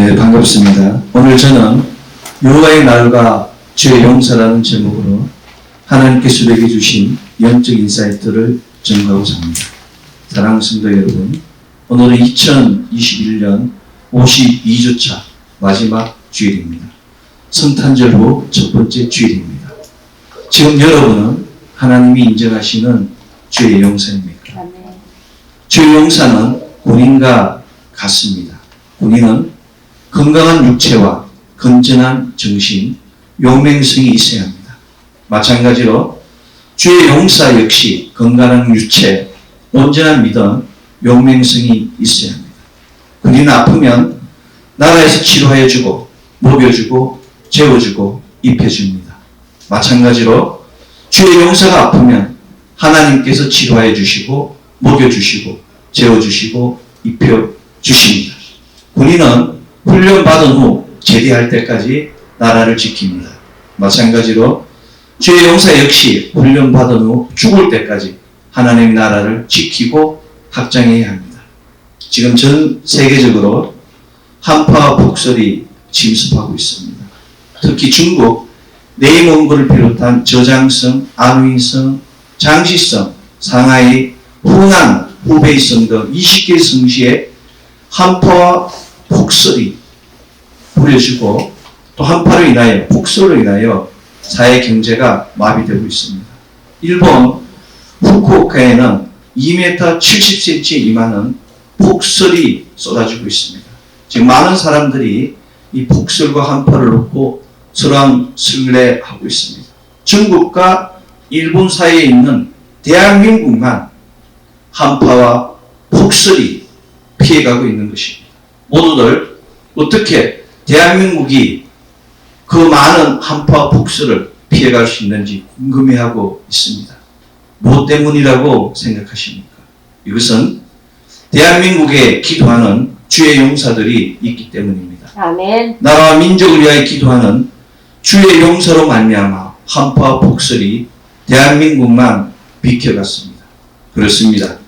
네, 반갑습니다. 오늘 저는 여호와의 날과 죄의 용서라는 제목으로 하나님께서 우리에게 주신 영적 인사이트를 전가하고자 합니다. 사랑하는 성도 여러분, 오늘은 2021년 52주차 마지막 주일입니다. 성탄절 후 첫 번째 주일입니다. 지금 여러분은 하나님이 인정하시는 죄의 용서입니까? 죄의 용서는 군인과 같습니다. 군인은 건강한 육체와 건전한 정신, 용맹성이 있어야 합니다. 마찬가지로 죄의 용서 역시 건강한 육체, 온전한 믿음, 용맹성이 있어야 합니다. 군인은 아프면 나라에서 치료해주고 먹여주고 재워주고 입혀줍니다. 마찬가지로 죄의 용서가 아프면 하나님께서 치료해 주시고 먹여주시고 재워주시고 입혀주십니다. 군인은 훈련받은 후 제대할 때까지 나라를 지킵니다. 마찬가지로 죄의 용서 역시 훈련받은 후 죽을 때까지 하나님의 나라를 지키고 확장해야 합니다. 지금 전 세계적으로 한파와 폭설이 침습하고 있습니다. 특히 중국 내몽골을 비롯한 저장성, 안휘성, 장시성, 상하이, 후난, 후베이성 등 20개 성시에 한파와 폭설이 부려지고 또 한파로 인하여 폭설로 인하여 사회 경제가 마비되고 있습니다. 일본 후쿠오카에는 2m 70cm 이마는 폭설이 쏟아지고 있습니다. 지금 많은 사람들이 이 폭설과 한파를 놓고 설왕설래하고 있습니다. 중국과 일본 사이에 있는 대한민국만 한파와 폭설이 피해가고 있는 것입니다. 모두들 어떻게 대한민국이 그 많은 한파와 폭설을 피해갈 수 있는지 궁금해하고 있습니다. 무엇 때문이라고 생각하십니까? 이것은 대한민국에 기도하는 주의 용사들이 있기 때문입니다. 아멘. 나라와 민족을 위하여 기도하는 주의 용서로 말미암아 한파와 폭설이 대한민국만 비켜갔습니다. 그렇습니다.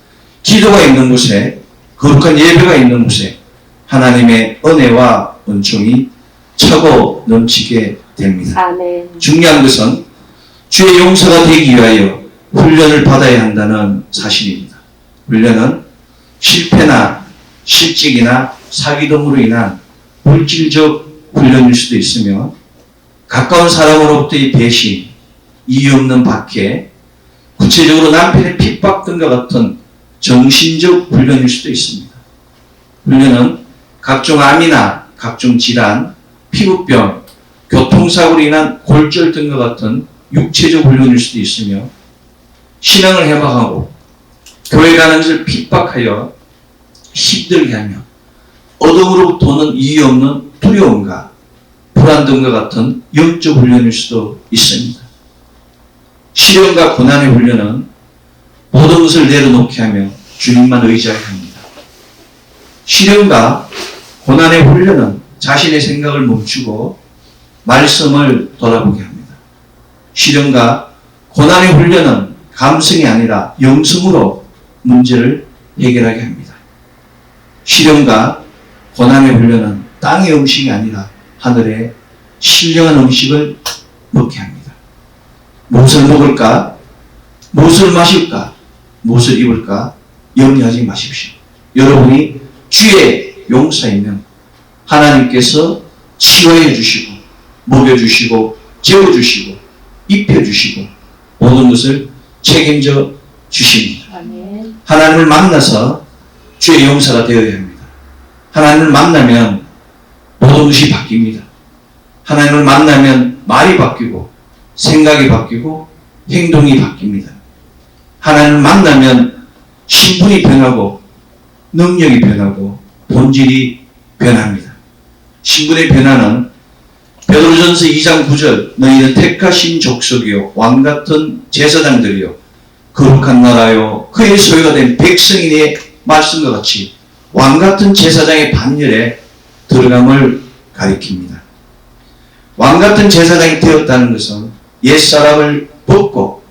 기도가 있는 곳에, 거룩한 예배가 있는 곳에 하나님의 은혜와 은총이 차고 넘치게 됩니다. 아멘. 중요한 것은 주의 용서가 되기 위하여 훈련을 받아야 한다는 사실입니다. 훈련은 실패나 실직이나 사기동으로 인한 물질적 훈련일 수도 있으며 가까운 사람으로부터의 배신, 이유 없는 박해, 구체적으로 남편의 핍박 등과 같은 정신적 훈련일 수도 있습니다. 훈련은 각종 암이나 각종 질환, 피부병, 교통사고로 인한 골절 등과 같은 육체적 훈련일 수도 있으며 신앙을 해박하고 교회 가는 것을 핍박하여 힘들게 하며 어둠으로부터 오는 이유 없는 두려움과 불안 등과 같은 영적 훈련일 수도 있습니다. 시련과 고난의 훈련은 모든 것을 내려놓게 하며 주님만 의지하게 합니다. 시련과 고난의 훈련은 자신의 생각을 멈추고 말씀을 돌아보게 합니다. 시련과 고난의 훈련은 감성이 아니라 영성으로 문제를 해결하게 합니다. 시련과 고난의 훈련은 땅의 음식이 아니라 하늘의 신령한 음식을 먹게 합니다. 무엇을 먹을까? 무엇을 마실까? 무엇을 입을까? 염려하지 마십시오. 여러분이 주의 용사이면 하나님께서 치료해 주시고 먹여주시고 재워주시고 입혀주시고 모든 것을 책임져 주십니다. 아멘. 하나님을 만나서 주의 용사가 되어야 합니다. 하나님을 만나면 모든 것이 바뀝니다. 하나님을 만나면 말이 바뀌고 생각이 바뀌고 행동이 바뀝니다. 하나님을 만나면 신분이 변하고 능력이 변하고 본질이 변합니다. 신분의 변화는 베드로전서 2장 9절 너희는 택하신 족속이요 왕같은 제사장들이요 거룩한 나라요 그의 소유가 된 백성인의 말씀과 같이 왕같은 제사장의 반열에 들어감을 가리킵니다. 왕같은 제사장이 되었다는 것은 옛사람을 벗고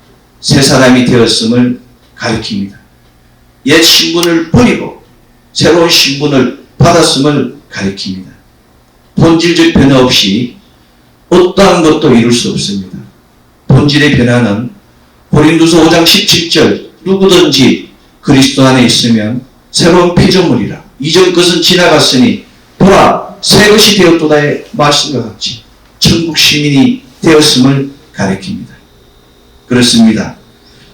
새사람이 되었음을 가리킵니다. 옛 신분을 버리고 새로운 신분을 받았음을 가리킵니다. 본질적 변화 없이 어떠한 것도 이룰 수 없습니다. 본질의 변화는 고린도서 5장 17절 누구든지 그리스도 안에 있으면 새로운 피조물이라 이전 것은 지나갔으니 보라 새 것이 되었도다의 말씀과 같이 천국 시민이 되었음을 가리킵니다. 그렇습니다.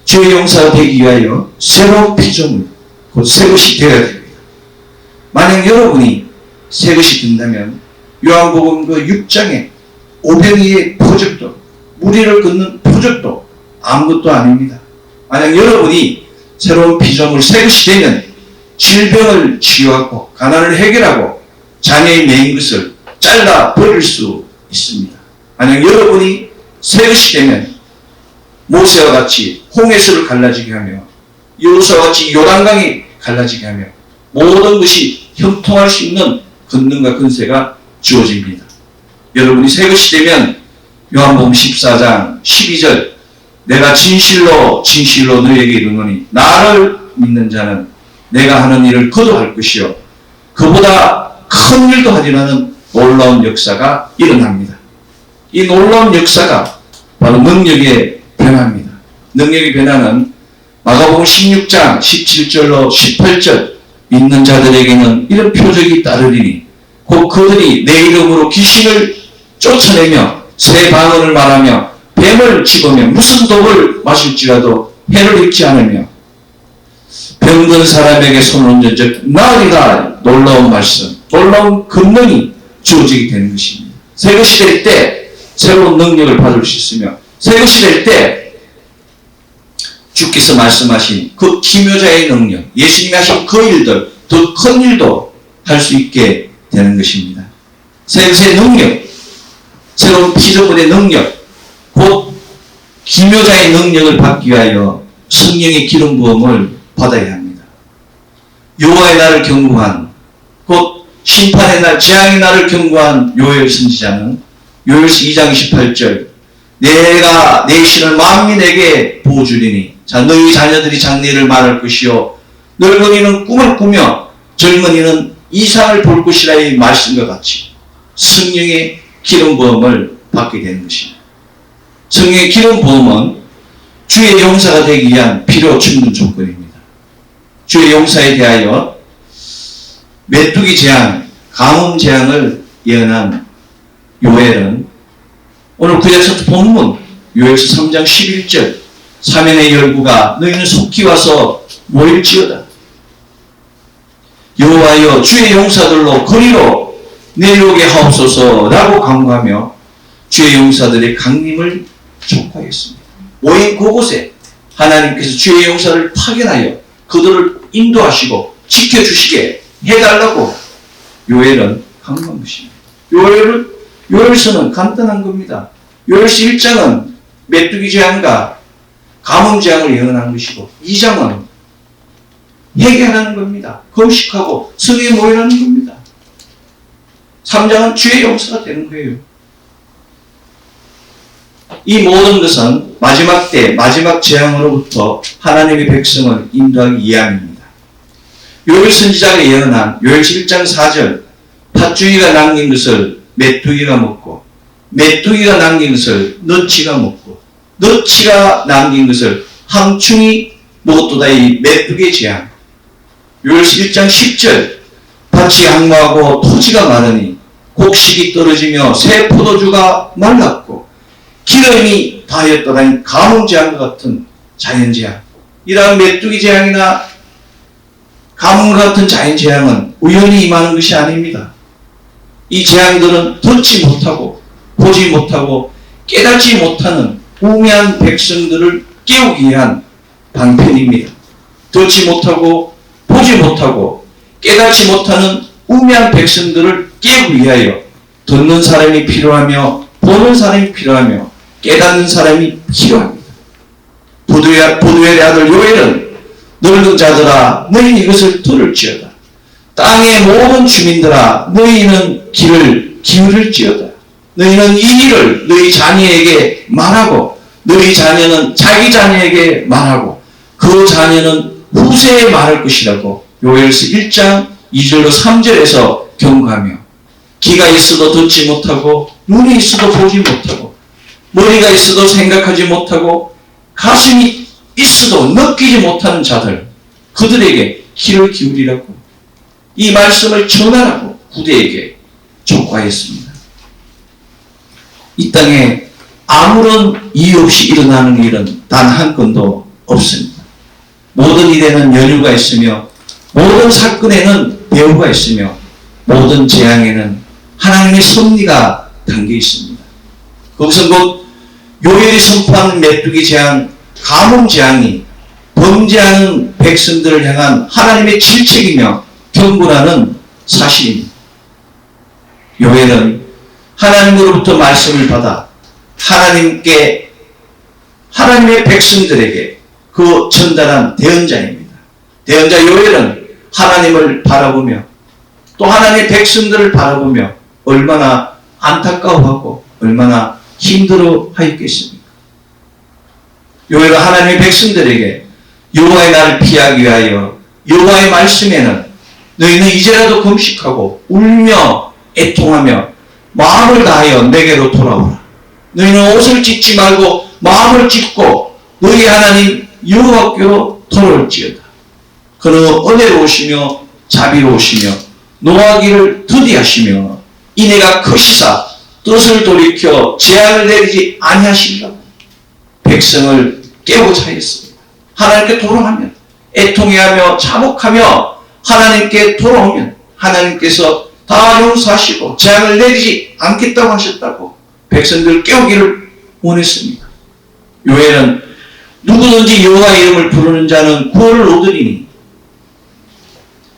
죄의 용사가 되기 위하여 새로운 피조물 곧 새 것이 되어야 됩니다. 만약 여러분이 새 것이 된다면 요한복음 그 6장의 오병이의 표적도 무리를 걷는 표적도 아무것도 아닙니다. 만약 여러분이 새로운 피조물 새 것이 되면 질병을 치유하고 가난을 해결하고 장애에 매인 것을 잘라 버릴 수 있습니다. 만약 여러분이 새 것이 되면 모세와 같이 홍해수를 갈라지게 하며 여호수아와 같이 요단강이 갈라지게 하며 모든 것이 형통할 수 있는 권능과 권세가 주어집니다. 여러분이 새 것이 되면 요한복음 14장 12절 내가 진실로 진실로 너희에게 이르노니 나를 믿는 자는 내가 하는 일을 그도 할 것이요 그보다 큰 일도 하리라는 놀라운 역사가 일어납니다. 이 놀라운 역사가 바로 능력의 변화입니다. 능력의 변화는 마가복음 16장 17절로 18절 믿는 자들에게는 이런 표적이 따르리니 곧 그들이 내 이름으로 귀신을 쫓아내며 새 방언을 말하며 뱀을 집으며 무슨 독을 마실지라도 해를 입지 않으며 병든 사람에게 손을 얹어 나으리라 놀라운 말씀 놀라운 권능이 주어지게 되는 것입니다. 새 것이 될 때 새로운 능력을 받을 수 있으며 새 것이 될 때 주께서 말씀하신 그 기묘자의 능력 예수님이 하신 그 일들 더 큰 일도 할 수 있게 되는 것입니다. 새 것의 능력 새로운 피조물의 능력 곧 기묘자의 능력을 받기 위하여 성령의 기름 부음을 받아야 합니다. 여호와의 날을 경고한 곧 심판의 날 재앙의 날을 경고한 요엘 선지자는 요엘서 2장 28절 내가 내 신을 만민에게 보여주리니 자 너희 자녀들이 장래를 말할 것이요 늙은이는 꿈을 꾸며 젊은이는 이상을 볼 것이라 이 말씀과 같이 성령의 기름 부음을 받게 되는 것입니다. 성령의 기름 부음은 주의 용사가 되기 위한 필요 충분 조건입니다. 주의 용사에 대하여 메뚜기 재앙, 가뭄 재앙을 예언한 요엘은 오늘 구약 첫 본문 요엘서 3장 11절 사면의 열구가 너희는 속히 와서 모일지어다. 여호와여 주의 용사들로 거리로 내려오게 하옵소서라고 간구하며 주의 용사들의 강림을 촉구하였습니다. 모인 그곳에 하나님께서 주의 용사를 파견하여 그들을 인도하시고 지켜주시게 해달라고 요엘은 강구한 것입니다. 요엘서는 간단한 겁니다. 요엘서 1장은 메뚜기 재앙과 가뭄 재앙을 예언하는 것이고 2장은 회개하는 겁니다. 금식하고 성에 모이라는 겁니다. 3장은 주의 용서가 되는 거예요. 이 모든 것은 마지막 때 마지막 재앙으로부터 하나님의 백성을 인도하기 위함입니다. 요엘 선지자가 예언한 요엘서 1장 4절 팥주기가 남긴 것을 메뚜기가 먹고 메뚜기가 남긴 것을 너치가 먹고 너치가 남긴 것을 항충이 먹었도다 이 메뚜기의 재앙. 요엘서 1장 10절 밭이 항모하고 토지가 마르니 곡식이 떨어지며 새 포도주가 말랐고 기름이 다하였다라는 가뭄 재앙과 같은 자연재앙. 이러한 메뚜기 재앙이나 가뭄과 같은 자연재앙은 우연히 임하는 것이 아닙니다. 이 재앙들은 듣지 못하고 보지 못하고 깨닫지 못하는 우매한 백성들을 깨우기 위한 방편입니다. 듣지 못하고 보지 못하고 깨닫지 못하는 우매한 백성들을 깨우기 위하여 듣는 사람이 필요하며 보는 사람이 필요하며 깨닫는 사람이 필요합니다. 부두엘의 아들 요엘은 늙은 자들아 너희는 이것을 들을지어다. 땅의 모든 주민들아 너희는 귀를 기울일지어다. 너희는 이 일을 너희 자녀에게 말하고 너희 자녀는 자기 자녀에게 말하고 그 자녀는 후세에 말할 것이라고 요엘서 1장 2절로 3절에서 경고하며 귀가 있어도 듣지 못하고 눈이 있어도 보지 못하고 머리가 있어도 생각하지 못하고 가슴이 있어도 느끼지 못하는 자들, 그들에게 귀를 기울이라고 이 말씀을 전하라고 후대에게 촉구하였습니다. 이 땅에 아무런 이유 없이 일어나는 일은 단 한 건도 없습니다. 모든 일에는 연유가 있으며 모든 사건에는 배후가 있으며 모든 재앙에는 하나님의 섭리가 담겨 있습니다. 그것은 곧 요엘이 선포한 메뚜기 재앙, 가뭄 재앙이 범죄하는 백성들을 향한 하나님의 질책이며 경고라는 사실입니다. 요엘은 하나님으로부터 말씀을 받아 하나님의 백성들에게 그 전달한 대언자입니다. 대언자 요엘은 하나님을 바라보며 또 하나님의 백성들을 바라보며 얼마나 안타까워하고 얼마나 힘들어 하였겠습니까? 요엘은 하나님의 백성들에게 여호와의 날을 피하기 위하여 여호와의 말씀에는 너희는 이제라도 금식하고 울며 애통하며 마음을 다하여 내게로 돌아오라. 너희는 옷을 찢지 말고 마음을 찢고 너희 하나님 여호와께로 돌아올지어다. 그는 은혜로우시며 자비로우시며 노하기를 더디하시며 이내가 크시사 뜻을 돌이켜 재앙을 내리지 아니하시리라고 백성을 깨우고자 하였습니다. 하나님께 돌아오면 애통해하며 자복하며 하나님께 돌아오면 하나님께서 다 용서하시고 재앙을 내리지 않겠다고 하셨다고 백성들 깨우기를 원했습니다. 요엘은 누구든지 여호와의 이름을 부르는 자는 구원을 얻으리니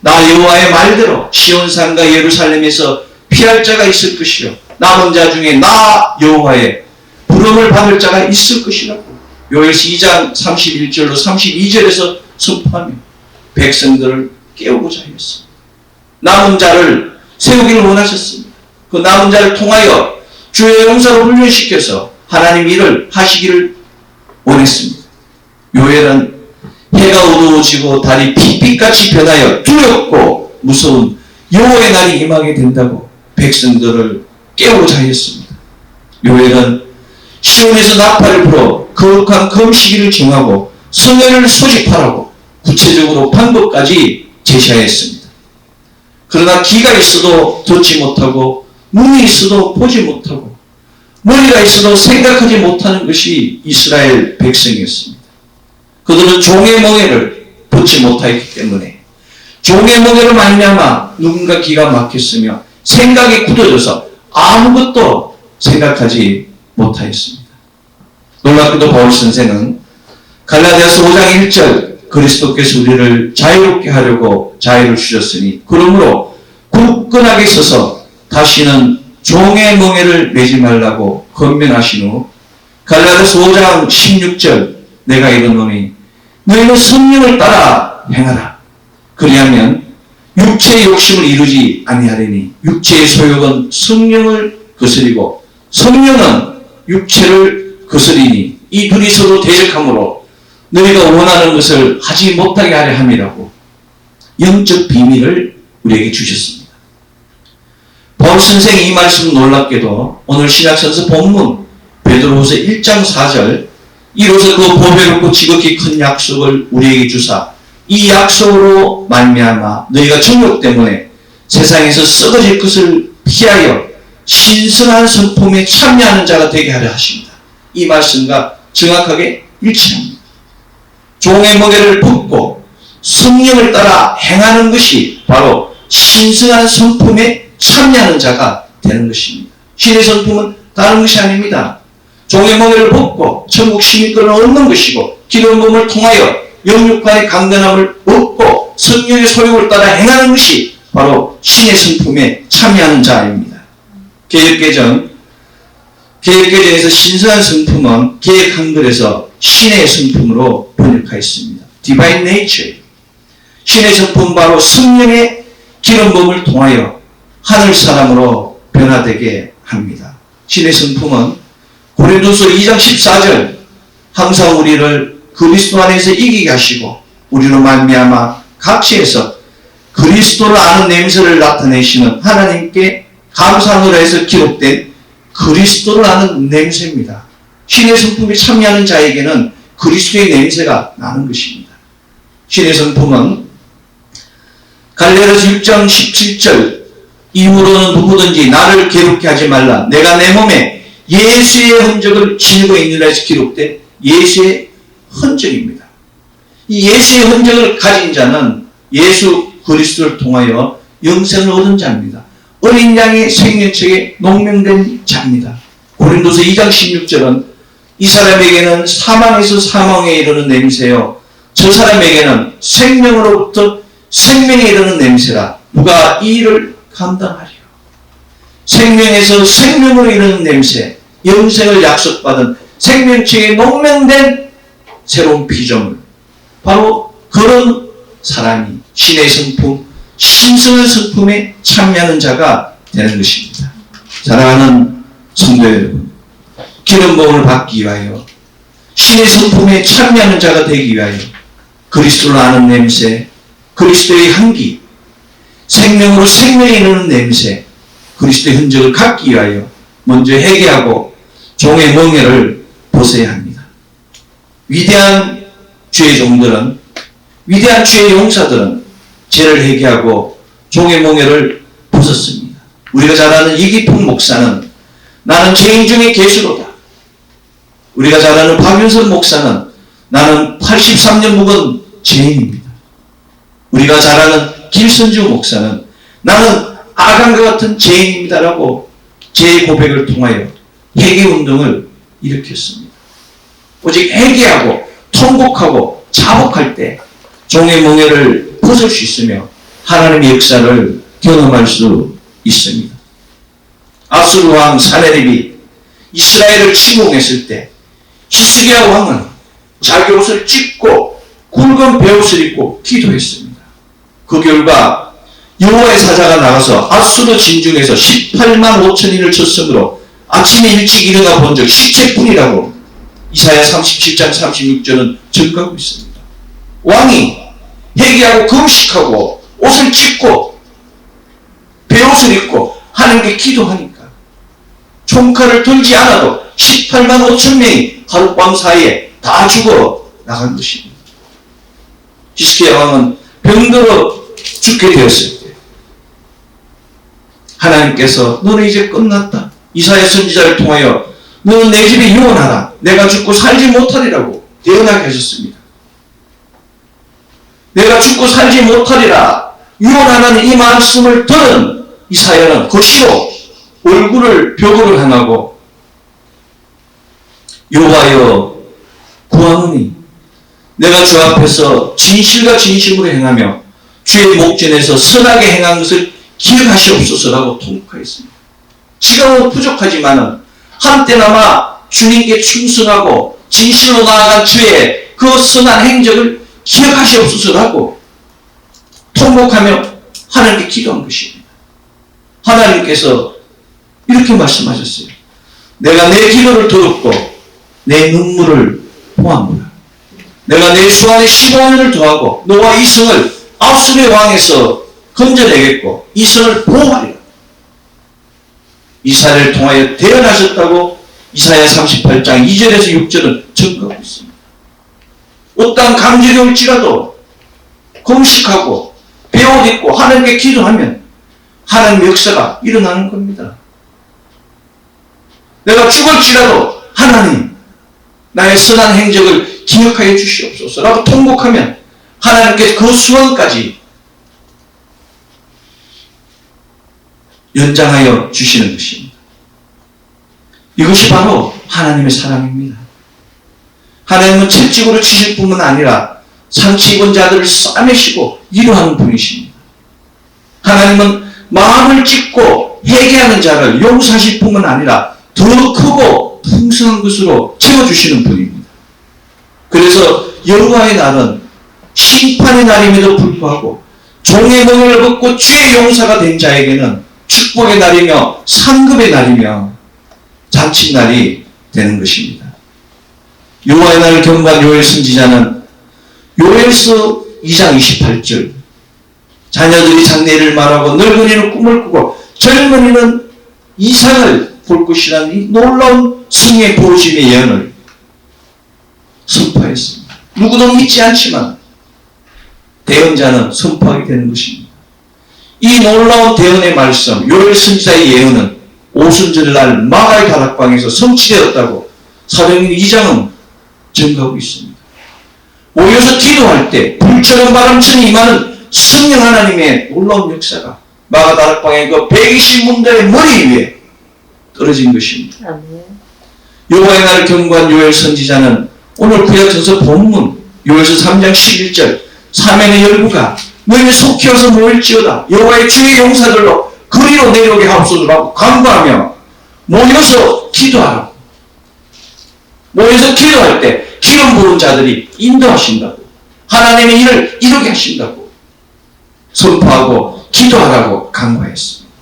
나 여호와의 말대로 시온산과 예루살렘에서 피할 자가 있을 것이요 남은 자 중에 나 여호와의 부름을 받을 자가 있을 것이라고 요엘서 2장 31절로 32절에서 선포하며 백성들을 깨우고자 하였습니다. 남은 자를 세우기를 원하셨습니다. 그 남은 자를 통하여 주의 용사로 훈련시켜서 하나님 일을 하시기를 원했습니다. 요엘은 해가 어두워지고 달이 핏빛같이 변하여 두렵고 무서운 여호와의 날이 임하게 된다고 백성들을 깨우고자 하였습니다. 요엘은 시온에서 나팔을 불어 거룩한 금식일을 정하고 성회를 소집하라고 구체적으로 방법까지 제시하였습니다. 그러나 귀가 있어도 듣지 못하고 눈이 있어도 보지 못하고 머리가 있어도 생각하지 못하는 것이 이스라엘 백성이었습니다. 그들은 종의 멍에를 벗지 못하였기 때문에 종의 멍에로 말미암아 누군가 기가 막혔으며 생각이 굳어져서 아무것도 생각하지 못하였습니다. 놀랍게도 바울 선생은 갈라디아서 5장 1절 그리스도께서 우리를 자유롭게 하려고 자유를 주셨으니 그러므로 굳건하게 서서 다시는 종의 멍에를 매지 말라고 권면하신 후 갈라디아서 5장 16절 내가 이르노니 너희는 성령을 따라 행하라. 그리하면 육체의 욕심을 이루지 아니하리니 육체의 소욕은 성령을 거스리고 성령은 육체를 거스리니 이 둘이 서로 대적하므로 너희가 원하는 것을 하지 못하게 하려 함이라고 영적 비밀을 우리에게 주셨습니다. 바울 선생이 이 말씀 놀랍게도 오늘 신약선서 본문 베드로후서 1장 4절 이로써 그 보배롭고 지극히 큰 약속을 우리에게 주사 이 약속으로 말미암아 너희가 정욕 때문에 세상에서 썩어질 것을 피하여 신선한 성품에 참여하는 자가 되게 하려 하십니다. 이 말씀과 정확하게 일치합니다. 종의 멍에를 벗고 성령을 따라 행하는 것이 바로 신선한 성품에 참여하는 자가 되는 것입니다. 신의 성품은 다른 것이 아닙니다. 종의 멍에를 벗고 천국 시민권을 얻는 것이고 기도의 몸을 통하여 영육간의 강건함을 얻고 성령의 소욕을 따라 행하는 것이 바로 신의 성품에 참여하는 자입니다. 개혁개정에서 신선한 성품은 개혁 한글에서 신의 성품으로 번역하였습니다. Divine Nature. 신의 성품 바로 성령의 기름부음을 통하여 하늘 사람으로 변화되게 합니다. 신의 성품은 고린도서 2장 14절 항상 우리를 그리스도 안에서 이기게 하시고 우리로 말미암아 각지에서 그리스도를 아는 냄새를 나타내시는 하나님께 감사하노라 해서 기록된 그리스도를 아는 냄새입니다. 신의 성품에 참여하는 자에게는 그리스도의 냄새가 나는 것입니다. 신의 성품은 갈라디아서 6장 17절 이후로는 누구든지 나를 괴롭게 하지 말라. 내가 내 몸에 예수의 흔적을 지니고 있느라 해서 기록된 예수의 흔적입니다. 이 예수의 흔적을 가진 자는 예수 그리스도를 통하여 영생을 얻은 자입니다. 어린 양의 생명책에 농명된 자입니다. 고린도서 2장 16절은 이 사람에게는 사망에서 사망에 이르는 냄새요 저 사람에게는 생명으로부터 생명에 이르는 냄새라. 누가 이 일을 감당하리요. 생명에서 생명으로 이르는 냄새, 영생을 약속받은 생명책에 농명된 새로운 피조물, 바로 그런 사람이 신의 성품, 신성한 성품에 참여하는 자가 되는 것입니다. 사랑하는 성도 여러분, 기름 부음을 받기 위하여 신의 성품에 참여하는 자가 되기 위하여 그리스도를 아는 냄새, 그리스도의 향기, 생명으로 생명에 이르는 냄새, 그리스도의 흔적을 갖기 위하여 먼저 회개하고 종의 멍에를 벗어야 합니다. 위대한 주의 종들은, 위대한 주의 용사들은 죄를 회개하고 종의 멍에를 벗었습니다. 우리가 잘 아는 이기풍 목사는 나는 죄인 중에 괴수로다. 우리가 잘 아는 박윤선 목사는 나는 83년 묵은 죄인입니다. 우리가 잘 아는 김선주 목사는 나는 아간과 같은 죄인입니다라고 죄의 고백을 통하여 회개운동을 일으켰습니다. 오직 회개하고 통곡하고 자복할 때 종의 멍에를 벗을 수 있으며 하나님의 역사를 경험할 수 있습니다. 아수르 왕 사네립이 이스라엘을 침공했을 때 히스기야 왕은 자기 옷을 찢고 굵은 베옷을 입고 기도했습니다. 그 결과 여호와의 사자가 나가서 아수르 진중에서 18만 5천인을 쳤으므로 아침에 일찍 일어나 본 적 시체뿐이라고 이사야 37장 36절은 증거하고 있습니다. 왕이 회개하고 금식하고 옷을 찢고 베옷을 입고 하나님께 기도하니까 총칼을 들지 않아도 18만 5천 명이 하룻밤 사이에 다 죽어 나간 것입니다. 히스기야 왕은 병들어 죽게 되었을 때 하나님께서 너는 이제 끝났다. 이사야 선지자를 통하여 너는 내 집에 이혼하라. 내가 죽고 살지 못하리라고 예언하게 하셨습니다. 내가 죽고 살지 못하리라. 이혼하는 이 말씀을 들은 이사야는 거시로 얼굴을 벽으로 향하고 여호와여 구하노니 내가 주 앞에서 진실과 진심으로 행하며 주의 목전에서 선하게 행한 것을 기억하시옵소서라고 통곡하였습니다. 지금은 부족하지만은 한때나마 주님께 충성하고 진실로 나아간 주의 그 선한 행적을 기억하시옵소서라고 통곡하며 하나님께 기도한 것입니다. 하나님께서 이렇게 말씀하셨어요. 내가 내 기도를 들었고 내 눈물을 보았노라. 내가 내 수완에 15년을 더하고 너와 이 성을 아수르의 왕에서 건져내겠고 이 성을 보호하리라. 이스라엘을 통하여 대언하셨다고 이사야 38장 2절에서 6절은 증거하고 있습니다. 어떤 강직이 올지라도 금식하고 베옷 입고 하나님께 기도하면 하나님의 역사가 일어나는 겁니다. 내가 죽을지라도 하나님 나의 선한 행적을 기억하여 주시옵소서 라고 통곡하면 하나님께서 그 수원까지 연장하여 주시는 것입니다. 이것이 바로 하나님의 사랑입니다. 하나님은 채찍으로 치실 뿐만 아니라 상처 입은 자들을 싸매시고 위로하는 분이십니다. 하나님은 마음을 찢고 회개하는 자를 용서하실 뿐만 아니라 더 크고 풍성한 것으로 채워주시는 분입니다. 그래서 여호와의 날은 심판의 날임에도 불구하고 종의 멍에를 벗고 주의 용사가 된 자에게는 축복의 날이며 상급의 날이며 잔칫날이 되는 것입니다. 여호와의 날을 경배한 요엘 선지자는 요엘서 2장 28절 자녀들이 장래를 말하고 늙은이는 꿈을 꾸고 젊은이는 이상을 볼 것이라는 이 놀라운 승의 부어짐의 예언을 선포했습니다. 누구도 믿지 않지만 대언자는 선포하게 되는 것입니다. 이 놀라운 대언의 말씀, 요엘 선지자의 예언은 오순절날 마가의 다락방에서 성취되었다고 사도행전 2장은 증거하고 있습니다. 모여서 기도할 때 불처럼 바람처럼 임하는 성령 하나님의 놀라운 역사가 마가 다락방의 그 120문들의 머리 위에 떨어진 것입니다. 여호와의 날을 경고한 요엘 선지자는 오늘 구약성서 본문 요엘서 3장 11절 사면의 열부가 너희는 속히 와서 모일지어다 여호와의 주의 용사들로 거리로 내려오게 하옵소서라고 간구하며 모여서 기도하라고. 모여서 기도할 때 기름 부은 자들이 인도하신다고, 하나님의 일을 이루게 하신다고 선포하고 기도하라고 간구했습니다.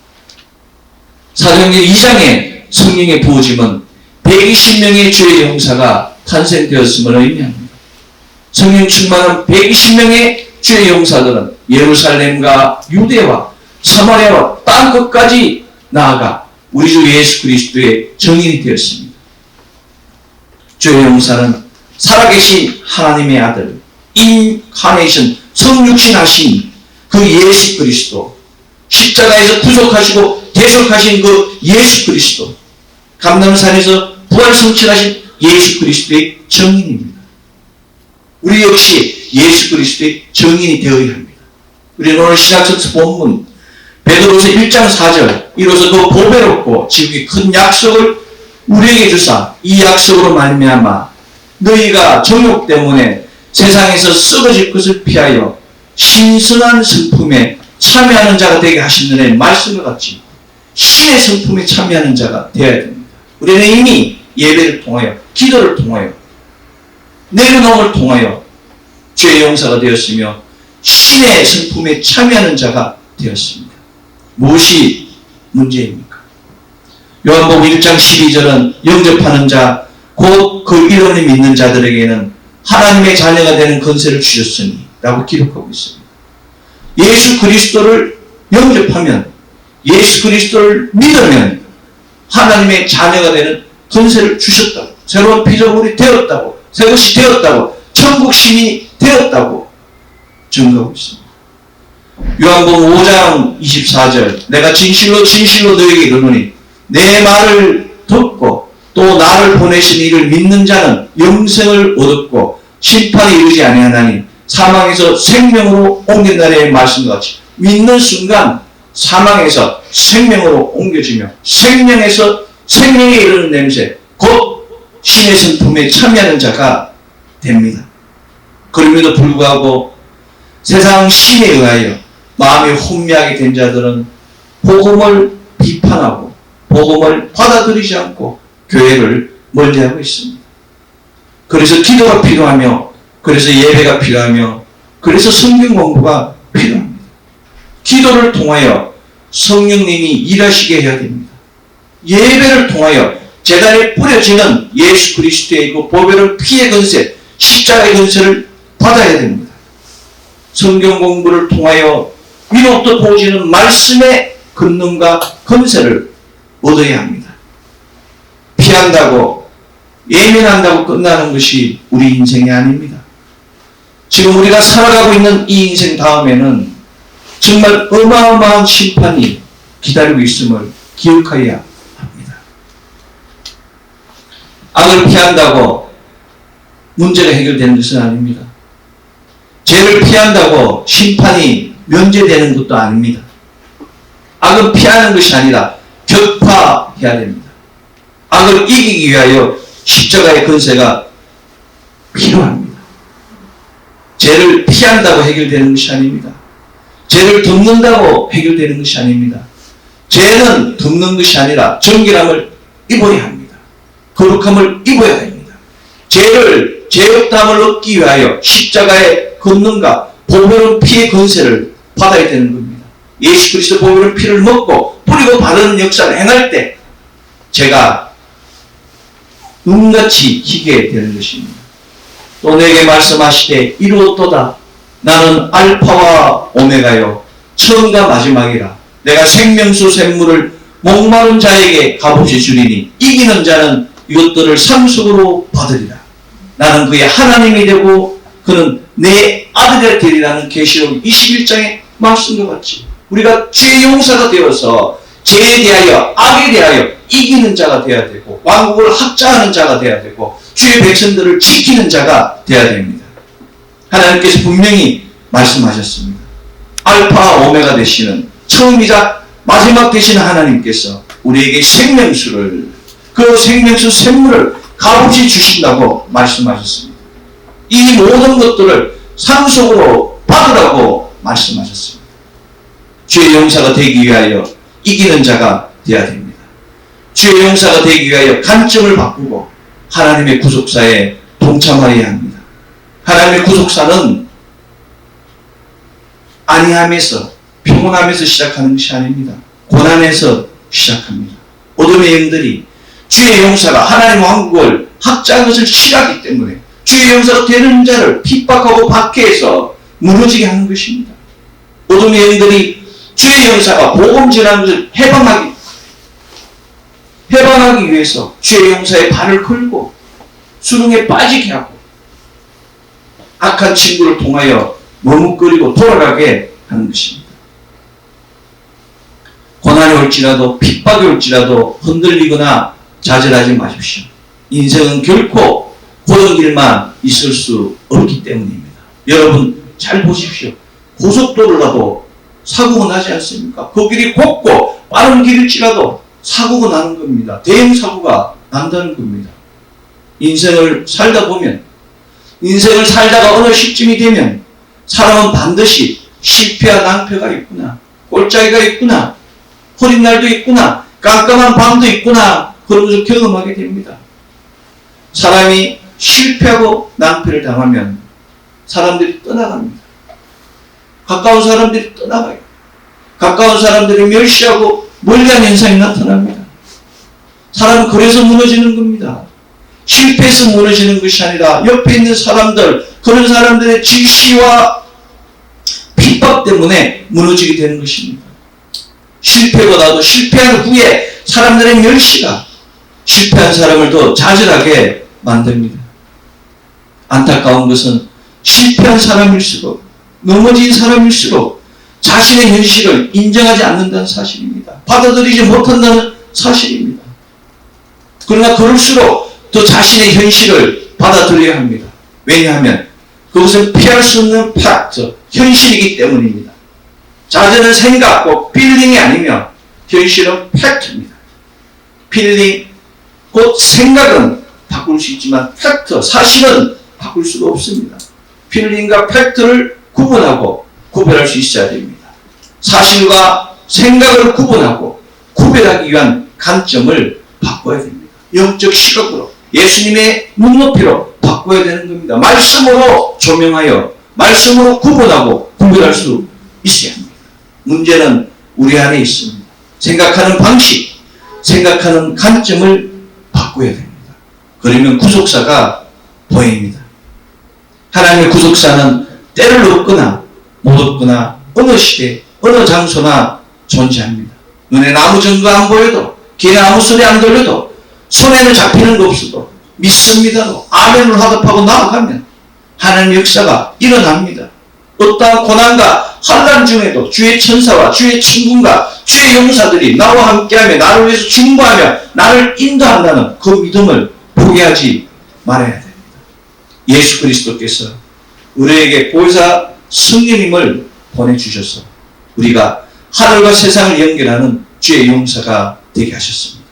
사도행전 2장의 성령의 부어짐은 120명의 주의 용사가 탄생되었음을 의미합니다. 성령 충만한 120명의 주의 용사들은 예루살렘과 유대와 사마리아와 땅 끝까지 나아가 우리 주 예수 그리스도의 증인이 되었습니다. 주의 용사는 살아계신 하나님의 아들, 인카네이션, 성육신 하신 그 예수 그리스도, 십자가에서 구속하시고 대속하신 그 예수 그리스도, 감람산에서 부활성취하신 예수 그리스도의 증인입니다. 우리 역시 예수 그리스도의 증인이 되어야 합니다. 우리는 오늘 신약성서 본문 베드로서 1장 4절 이로써 그 보배롭고 지극히 큰 약속을 우리에게 주사 이 약속으로 말미암아 너희가 정욕 때문에 세상에서 썩어질 것을 피하여 신선한 성품에 참여하는 자가 되게 하시는 말씀과 같이 신의 성품에 참여하는 자가 되어야 됩니다. 우리는 이미 예배를 통하여 기도를 통하여 내려놓음을 통하여 죄의 용사가 되었으며 신의 성품에 참여하는 자가 되었습니다. 무엇이 문제입니까? 요한복음 1장 12절은 영접하는 자 곧 그 이름을 믿는 자들에게는 하나님의 자녀가 되는 권세를 주셨으니 라고 기록하고 있습니다. 예수 그리스도를 영접하면 예수 그리스도를 믿으면 하나님의 자녀가 되는 권세를 주셨다고, 새로운 피조물이 되었다고, 새것이 되었다고, 천국 시민이 되었다고 증거하고 있습니다. 요한복음 5장 24절 내가 진실로 진실로 너에게 이르노니 내 말을 듣고 또 나를 보내신 이를 믿는 자는 영생을 얻었고 심판이 이르지 아니하나니 사망에서 생명으로 옮긴다는 말씀과 같이 믿는 순간 사망에서 생명으로 옮겨지며 생명에서 생명에 이르는 냄새 곧 신의 성품에 참여하는 자가 됩니다. 그럼에도 불구하고 세상 신에 의하여 마음이 혼미하게 된 자들은 복음을 비판하고 복음을 받아들이지 않고 교회를 멀리하고 있습니다. 그래서 기도가 필요하며 그래서 예배가 필요하며 그래서 성경 공부가 필요합니다. 기도를 통하여 성령님이 일하시게 해야 됩니다. 예배를 통하여 제단에 뿌려지는 예수 그리스도의 그 보배로운 피의 권세, 십자가의 권세를 받아야 됩니다. 성경 공부를 통하여 위로부터 부어지는 말씀의 권능과 권세를 얻어야 합니다. 피한다고 예민한다고 끝나는 것이 우리 인생이 아닙니다. 지금 우리가 살아가고 있는 이 인생 다음에는 정말 어마어마한 심판이 기다리고 있음을 기억해야 합니다. 악을 피한다고 문제가 해결되는 것은 아닙니다. 죄를 피한다고 심판이 면제되는 것도 아닙니다. 악은 피하는 것이 아니라 격파해야 됩니다. 악을 이기기 위하여 십자가의 권세가 필요합니다. 죄를 피한다고 해결되는 것이 아닙니다. 죄를 덮는다고 해결되는 것이 아닙니다. 죄는 덮는 것이 아니라 정결함을 입어야 합니다. 거룩함을 입어야 됩니다. 죄업담을 얻기 위하여 십자가의 권능과 보배로운 피의 권세를 받아야 되는 겁니다. 예수 그리스도 보배로운 피를 먹고 뿌리고 바르는 역사를 행할 때 제가 눈같이 희게 되는 것입니다. 또 내게 말씀하시되 이루었도다. 나는 알파와 오메가요 처음과 마지막이라. 내가 생명수 샘물을 목마른 자에게 값없이 주리니 이기는 자는 이것들을 상속으로 받으리라. 나는 그의 하나님이 되고 그는 내 아들이 되리라는 계시록 21장의 말씀과 같이 우리가 죄의 용사가 되어서 죄에 대하여 악에 대하여 이기는 자가 되어야 되고 왕국을 확장하는 자가 되어야 되고 주의 백성들을 지키는 자가 되어야 됩니다. 하나님께서 분명히 말씀하셨습니다. 알파와 오메가 되시는 처음이자 마지막 되시는 하나님께서 우리에게 생명수를 그 생명수 샘물을 값없이 주신다고 말씀하셨습니다. 이 모든 것들을 상속으로 받으라고 말씀하셨습니다. 주의 용사가 되기 위하여 이기는 자가 되어야 됩니다. 주의 용사가 되기 위하여 관점을 바꾸고 하나님의 구속사에 동참하여야 합니다. 하나님의 구속사는 안위함에서 평온함에서 시작하는 것이 아닙니다. 고난에서 시작합니다. 어둠의 영들이 주의 용사가 하나님의 왕국을 확장하는 것을 싫어하기 때문에 주의 용사가 되는 자를 핍박하고 박해해서 무너지게 하는 것입니다. 어둠의 영들이 주의 용사가 복음 전하는 것을 해방하기 위해서 주의 용사의 발을 걸고 수렁에 빠지게 하고 악한 친구를 통하여 머뭇거리고 돌아가게 하는 것입니다. 고난이 올지라도 핍박이 올지라도 흔들리거나 좌절하지 마십시오. 인생은 결코 고른 길만 있을 수 없기 때문입니다. 여러분 잘 보십시오. 고속도로라도 사고가 나지 않습니까? 그 길이 곱고 빠른 길일지라도 사고가 나는 겁니다. 대형 사고가 난다는 겁니다. 인생을 살다 보면 인생을 살다가 어느 시점이 되면 사람은 반드시 실패와 낭패가 있구나, 꼴짜기가 있구나, 흐린 날도 있구나, 깜깜한 밤도 있구나, 그런 것을 경험하게 됩니다. 사람이 실패하고 낭패를 당하면 사람들이 떠나갑니다. 가까운 사람들이 떠나가요. 가까운 사람들이 멸시하고 멀리한 현상이 나타납니다. 사람은 그래서 무너지는 겁니다. 실패해서 무너지는 것이 아니라 옆에 있는 사람들, 그런 사람들의 질시와 핍박 때문에 무너지게 되는 것입니다. 실패고 나도 실패한 후에 사람들의 멸시가 실패한 사람을 더 좌절하게 만듭니다. 안타까운 것은 실패한 사람일수록 넘어진 사람일수록 자신의 현실을 인정하지 않는다는 사실입니다. 받아들이지 못한다는 사실입니다. 그러나 그럴수록 더 자신의 현실을 받아들여야 합니다. 왜냐하면 그것은 피할 수 없는 팩트, 현실이기 때문입니다. 자전은 생각, 꼭 필링이 아니면 현실은 팩트입니다. 필링, 곧 생각은 바꿀 수 있지만 팩트, 사실은 바꿀 수가 없습니다. 필링과 팩트를 구분하고 구별할 수 있어야 됩니다. 사실과 생각을 구분하고 구별하기 위한 관점을 바꿔야 됩니다. 영적 시각으로 예수님의 눈높이로 바꿔야 되는 겁니다. 말씀으로 조명하여 말씀으로 구분하고 구별할 수 있어야 합니다. 문제는 우리 안에 있습니다. 생각하는 방식, 생각하는 관점을 바꿔야 됩니다. 그러면 구속사가 보입니다. 하나님의 구속사는 때를 얻거나 못 얻거나 어느 시대, 어느 장소나 존재합니다. 눈에 아무 증거 안 보여도, 귀에 아무 소리 안 들려도, 손에는 잡히는 거 없어도, 믿습니다로 아멘을 화답하고 나아가면 하나님의 역사가 일어납니다. 어떠한 고난과 환난 중에도 주의 천사와 주의 친구가 주의 용사들이 나와 함께하며 나를 위해서 중보하며 나를 인도한다는 그 믿음을 포기하지 말아야 됩니다. 예수 그리스도께서 우리에게 보혜사 성령님을 보내주셔서 우리가 하늘과 세상을 연결하는 주의 용사가 되게 하셨습니다.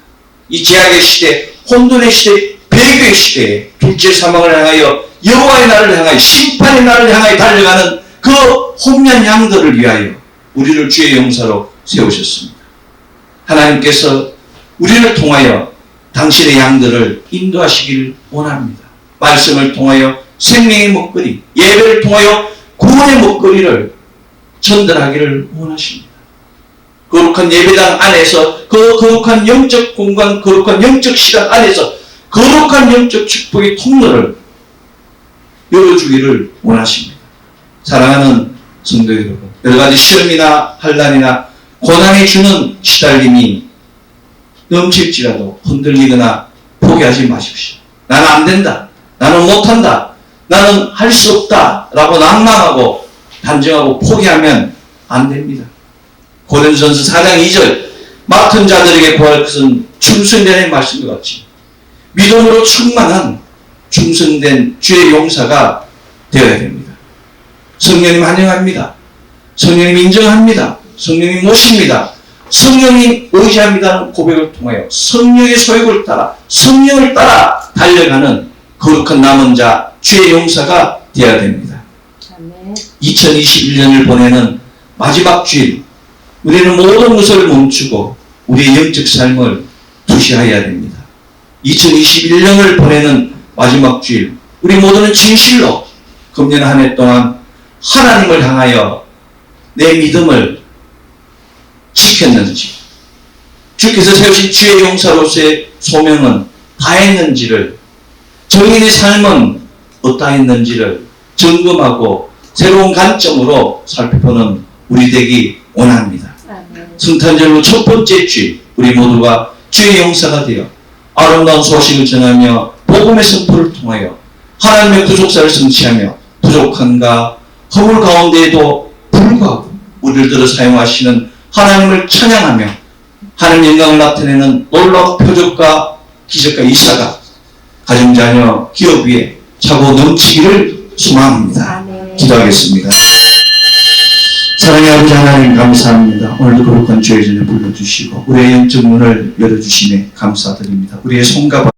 이 제약의 시대, 혼돈의 시대, 배교의 시대에 둘째 사망을 향하여 여호와의 날을 향하여 심판의 날을 향하여 달려가는 그 혼미한 양들을 위하여 우리를 주의 용사로 세우셨습니다. 하나님께서 우리를 통하여 당신의 양들을 인도하시기를 원합니다. 말씀을 통하여 생명의 먹거리, 예배를 통하여 구원의 먹거리를 전달하기를 원하십니다. 거룩한 예배당 안에서 그 거룩한 영적 공간, 거룩한 영적 시간 안에서 거룩한 영적 축복의 통로를 열어주기를 원하십니다. 사랑하는 성도 여러분, 여러 가지 시험이나 환난이나 고난이 주는 시달림이 넘칠지라도 흔들리거나 포기하지 마십시오. 나는 안 된다. 나는 못한다. 나는 할 수 없다. 라고 낭망하고 단정하고 포기하면 안 됩니다. 고린도전서 4장 2절 맡은 자들에게 구할 것은 충성된의 말씀과 같이 믿음으로 충만한 충성된 주의 용사가 되어야 됩니다. 성령님 환영합니다. 성령님 인정합니다. 성령님 모십니다. 성령님 의지합니다는 고백을 통하여 성령의 소욕을 따라 성령을 따라 달려가는 거룩한 남은 자 주의 용사가 되어야 됩니다. 2021년을 보내는 마지막 주일 우리는 모든 것을 멈추고 우리의 영적 삶을 투시해야 됩니다. 2021년을 보내는 마지막 주일 우리 모두는 진실로 금년 한 해 동안 하나님을 향하여 내 믿음을 지켰는지 주께서 세우신 주의 용사로서의 소명은 다했는지를 정인의 삶은 어떠했는지를 점검하고 새로운 관점으로 살펴보는 우리 되기 원합니다. 성탄절로 첫 번째 주일 우리 모두가 주의 용사가 되어 아름다운 소식을 전하며 복음의 선포를 통하여 하나님의 구속사를 성취하며 부족한가 허물 가운데에도 불구하고 우리를 들어 사용하시는 하나님을 찬양하며 하나님 영광을 나타내는 놀라운 표적과 기적과 이사가 가정자녀 기업 위에 차고 넘치기를 소망합니다. 기도하겠습니다. 사랑의 아버지 하나님 감사합니다. 오늘도 거룩한 주의 전에 불러주시고 우리의 영적 문을 열어주심에 감사드립니다. 우리의 손과